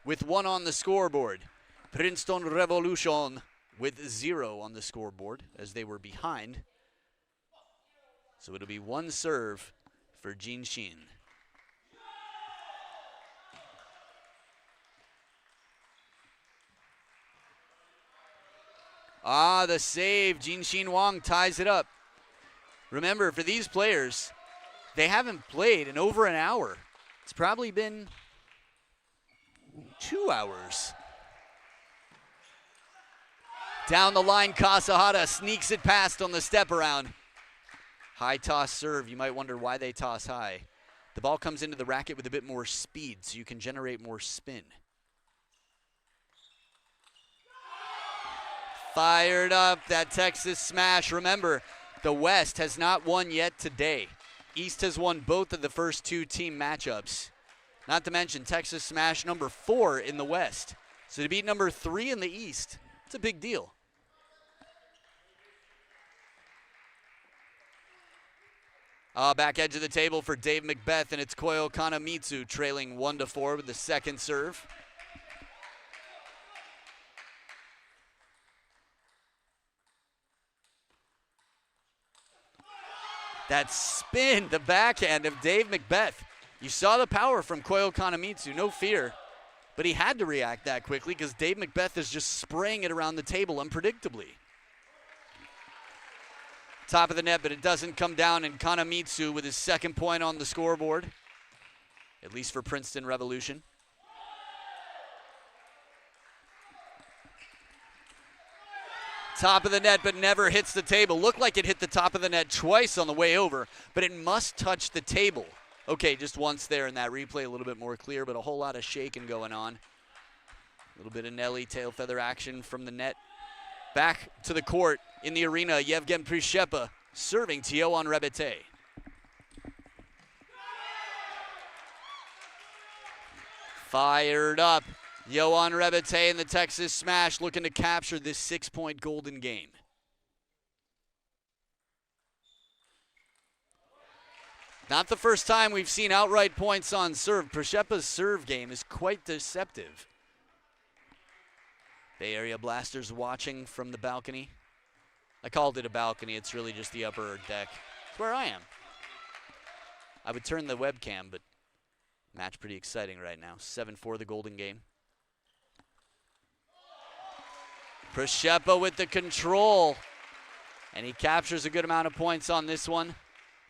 with 1 on the scoreboard. Princeton Revolution with 0 on the scoreboard as they were behind. So it'll be 1 serve for Jinshin. Ah, the save. Jinshin Wang ties it up. Remember, for these players, they haven't played in over an hour. It's probably been 2 hours. Down the line, Kasahara sneaks it past on the step around. High toss serve. You might wonder why they toss high. The ball comes into the racket with a bit more speed, so you can generate more spin. Fired up, that Texas smash. Remember, the West has not won yet today. East has won both of the first 2 team matchups. Not to mention Texas smash number 4 in the West. So to beat number 3 in the East, it's a big deal. Back edge of the table for Dave Macbeth, and it's Koyo Kanamitsu trailing 1-4 with the second serve. That spin, the backhand of Dave Macbeth. You saw the power from Koyo Kanamitsu, no fear. But he had to react that quickly because Dave Macbeth is just spraying it around the table unpredictably. Top of the net, but it doesn't come down, and Kanamitsu with his second point on the scoreboard, at least for Princeton Revolution. Top of the net, but never hits the table. Looked like it hit the top of the net twice on the way over, but it must touch the table. Okay, just once there in that replay, a little bit more clear, but a whole lot of shaking going on. A little bit of Nelly tail feather action from the net. Back to the court in the arena, Yevgen Prishepa serving to Yohan Rebete. Fired up. Yohan Rebete in the Texas smash looking to capture this 6-point golden game. Not the first time we've seen outright points on serve. Prishepa's serve game is quite deceptive. Bay Area Blasters watching from the balcony. I called it a balcony. It's really just the upper deck. It's where I am. I would turn the webcam, but match pretty exciting right now. 7-4 the golden game. Prishepa with the control. And he captures a good amount of points on this one.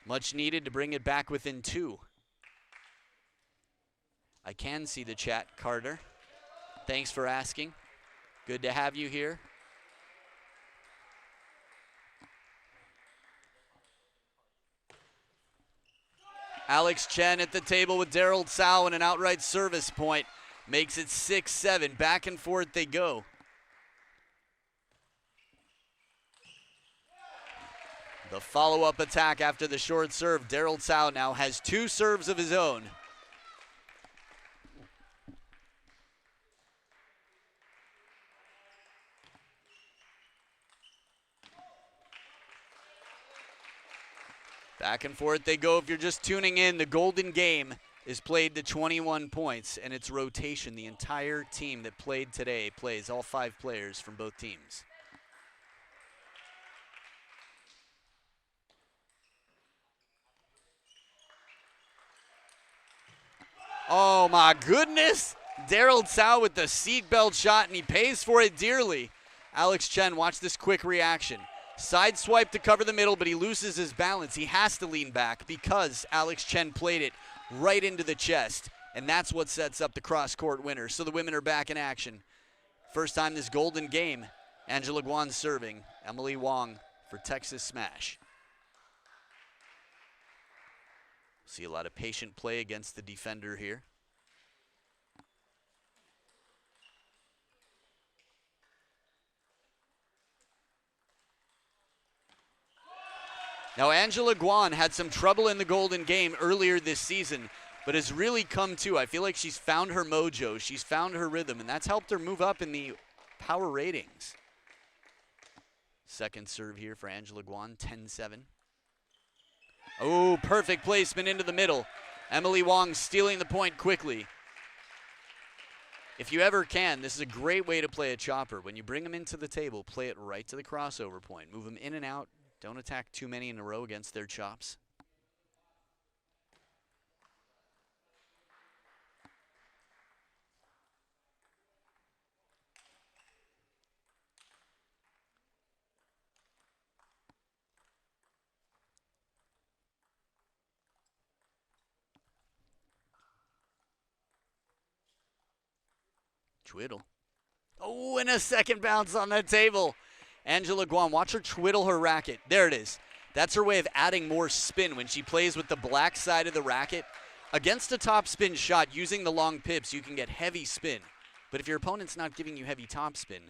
Much needed to bring it back within 2. I can see the chat, Carter. Thanks for asking. Good to have you here. Alex Chen at the table with Daryl Tsao and an outright service point. Makes it 6-7. Back and forth they go. The follow-up attack after the short serve. Daryl Tsao now has 2 serves of his own. Back and forth they go. If you're just tuning in, the golden game is played to 21 points, and it's rotation. The entire team that played today plays, all 5 players from both teams. Oh my goodness. Daryl Tsao with the seatbelt shot, and he pays for it dearly. Alex Chen, watch this quick reaction. Side swipe to cover the middle, but he loses his balance. He has to lean back because Alex Chen played it right into the chest, and that's what sets up the cross-court winner. So the women are back in action. First time this golden game. Angela Guan serving. Emily Wong for Texas smash. See a lot of patient play against the defender here. Now, Angela Guan had some trouble in the golden game earlier this season, but has really come to. I feel like she's found her mojo. She's found her rhythm, and that's helped her move up in the power ratings. Second serve here for Angela Guan, 10-7. Oh, perfect placement into the middle. Emily Wong stealing the point quickly. If you ever can, this is a great way to play a chopper. When you bring them into the table, play it right to the crossover point. Move them in and out. Don't attack too many in a row against their chops. Twiddle. Oh, and a second bounce on that table. Angela Guan, watch her twiddle her racket. There it is. That's her way of adding more spin when she plays with the black side of the racket. Against a top spin shot, using the long pips, you can get heavy spin. But if your opponent's not giving you heavy top spin,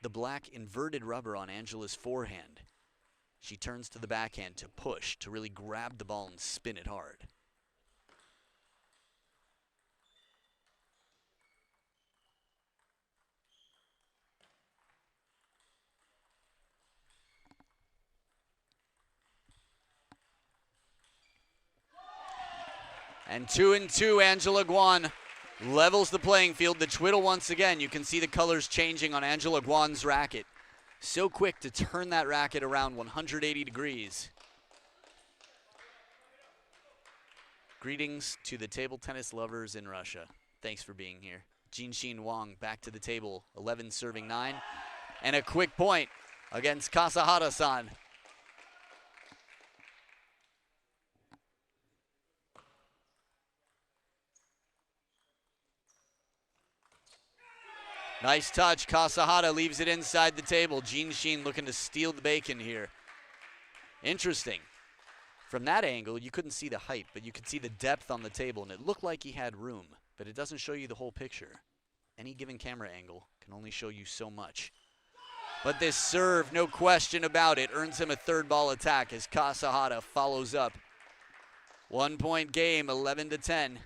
the black inverted rubber on Angela's forehand, she turns to the backhand to push, to really grab the ball and spin it hard. And 2-2, Angela Guan levels the playing field. The twiddle once again. You can see the colors changing on Angela Guan's racket. So quick to turn that racket around 180 degrees. Greetings to the table tennis lovers in Russia. Thanks for being here. Jinxin Wang back to the table, 11 serving 9. And a quick point against Kasahara-san. Nice touch. Kasahara leaves it inside the table. Jinxin looking to steal the bacon here. Interesting. From that angle, you couldn't see the height, but you could see the depth on the table, and it looked like he had room, but it doesn't show you the whole picture. Any given camera angle can only show you so much. But this serve, no question about it, earns him a third ball attack as Kasahara follows up. 1 point game, 11-10.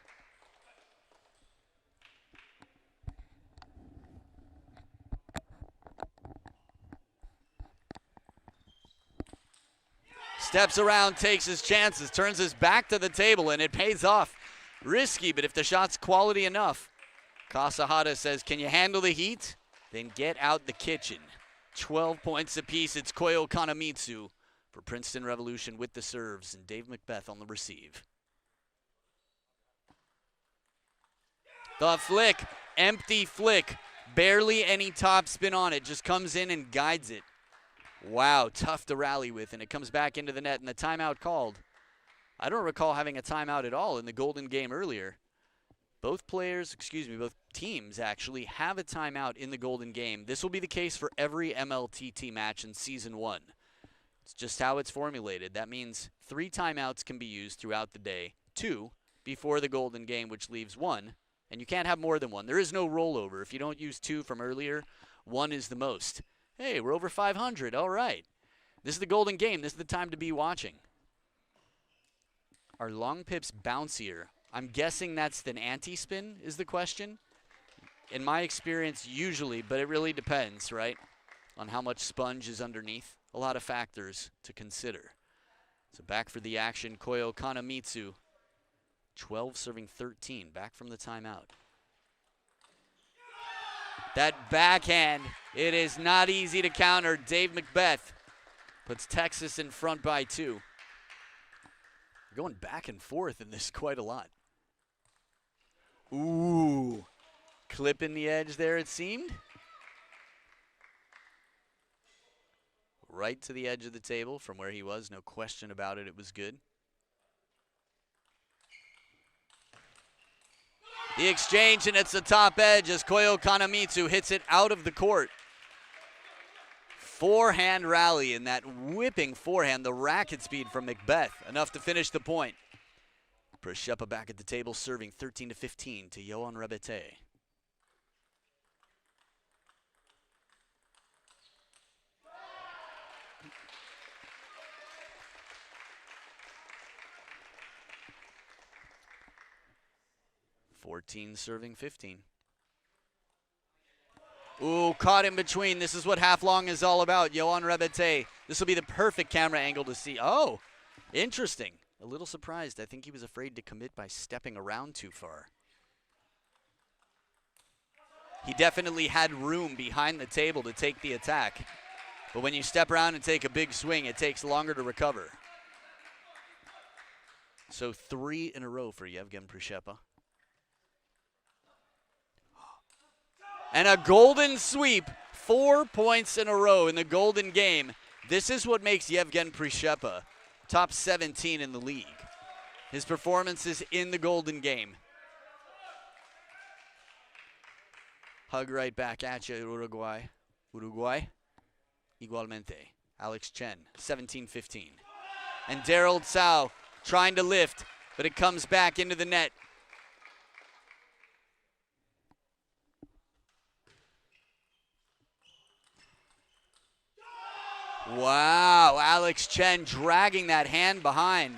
Steps around, takes his chances, turns his back to the table, and it pays off. Risky, but if the shot's quality enough, Kasahara says, can you handle the heat? Then get out the kitchen. 12 points apiece. It's Koyo Kanamitsu for Princeton Revolution with the serves, and Dave Macbeth on the receive. The flick, empty flick, barely any top spin on it, just comes in and guides it. Wow, tough to rally with, and it comes back into the net, and the timeout called. I don't recall having a timeout at all in the Golden game earlier. Both teams actually have a timeout in the Golden game. This will be the case for every MLTT match in Season 1. It's just how it's formulated. That means 3 timeouts can be used throughout the day, 2 before the Golden game, which leaves 1, and you can't have more than 1. There is no rollover. If you don't use 2 from earlier, 1 is the most. Hey, we're over 500. All right. This is the Golden game. This is the time to be watching. Are long pips bouncier? I'm guessing that's an anti-spin is the question. In my experience, usually, but it really depends, right, on how much sponge is underneath. A lot of factors to consider. So back for the action, Koyo Kanamitsu. 12 serving 13, back from the timeout. That backhand, it is not easy to counter. Dave Macbeth puts Texas in front by 2. Going back and forth in this quite a lot. Ooh, clipping the edge there it seemed. Right to the edge of the table from where he was, no question about it, it was good. The exchange, and it's the top edge as Koyo Kanamitsu hits it out of the court. Forehand rally, and that whipping forehand, the racket speed from Macbeth, enough to finish the point. Przeszepa back at the table, serving 13-15 to Yohan Rebete. Serving 15. Ooh, caught in between. This is what half long is all about. Yohan Rebete. This will be the perfect camera angle to see. Oh, interesting. A little surprised. I think he was afraid to commit by stepping around too far. He definitely had room behind the table to take the attack. But when you step around and take a big swing, it takes longer to recover. So 3 in a row for Yevgen Prushepa. And a golden sweep, 4 points in a row in the golden game. This is what makes Yevgen Prushepa top 17 in the league. His performances in the golden game. Hug right back at you, Uruguay. Uruguay. Igualmente. Alex Chen, 17-15. And Daryl Tsao trying to lift, but it comes back into the net. Wow, Alex Chen dragging that hand behind.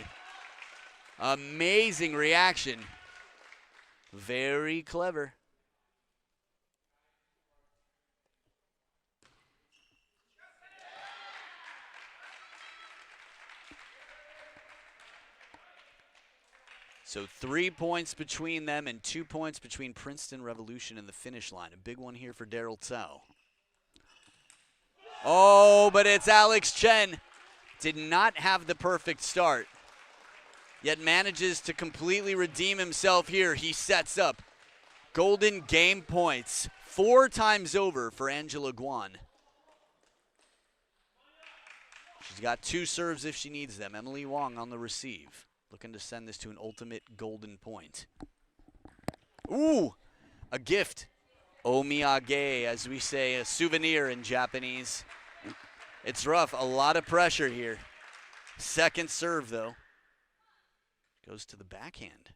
Amazing reaction. Very clever. So 3 points between them and 2 points between Princeton Revolution and the finish line. A big one here for Daryl Tsao. Oh, but it's Alex Chen. Did not have the perfect start, yet manages to completely redeem himself here. He sets up golden game points 4 times over for Angela Guan. She's got 2 serves if she needs them. Emily Wong on the receive. Looking to send this to an ultimate golden point. Ooh, a gift. Omiyage, as we say, a souvenir in Japanese. It's rough, a lot of pressure here. Second serve, though. Goes to the backhand.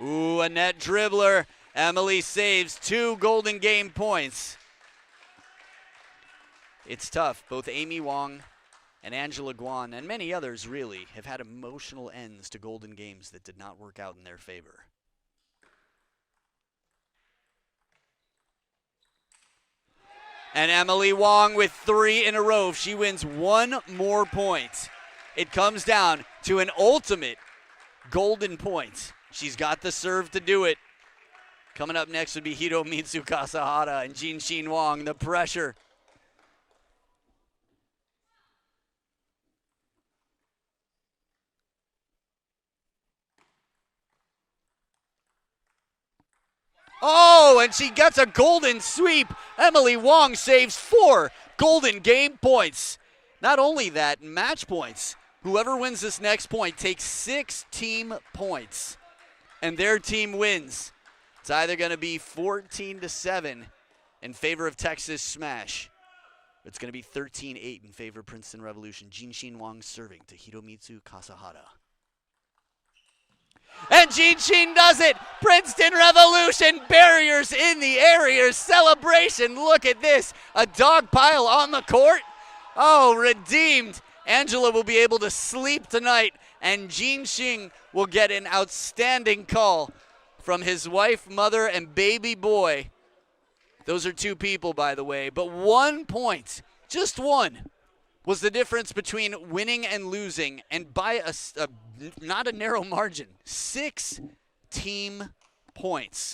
Ooh, a net dribbler. Emily saves 2 golden game points. It's tough. Both Amy Wong and Angela Guan, and many others really, have had emotional ends to golden games that did not work out in their favor. And Emily Wong with 3 in a row. If she wins 1 more point, it comes down to an ultimate golden point. She's got the serve to do it. Coming up next would be Hiromitsu Kasahara and Jinshin Wong. The pressure. Oh, and she gets a golden sweep. Emily Wong saves 4 golden game points. Not only that, match points. Whoever wins this next point takes 6 team points, and their team wins. It's either going to be 14-7 in favor of Texas Smash. It's going to be 13-8 in favor of Princeton Revolution. Jinshin Wong serving to Hiromitsu Kasahara. And Jinshin does it! Princeton Revolution, barriers in the area, celebration. Look at this, a dog pile on the court. Oh, redeemed. Angela will be able to sleep tonight, and Jinshin will get an outstanding call from his wife, mother, and baby boy. Those are 2 people, by the way, but 1 point, just 1, was the difference between winning and losing, and by not a narrow margin, 6 team points.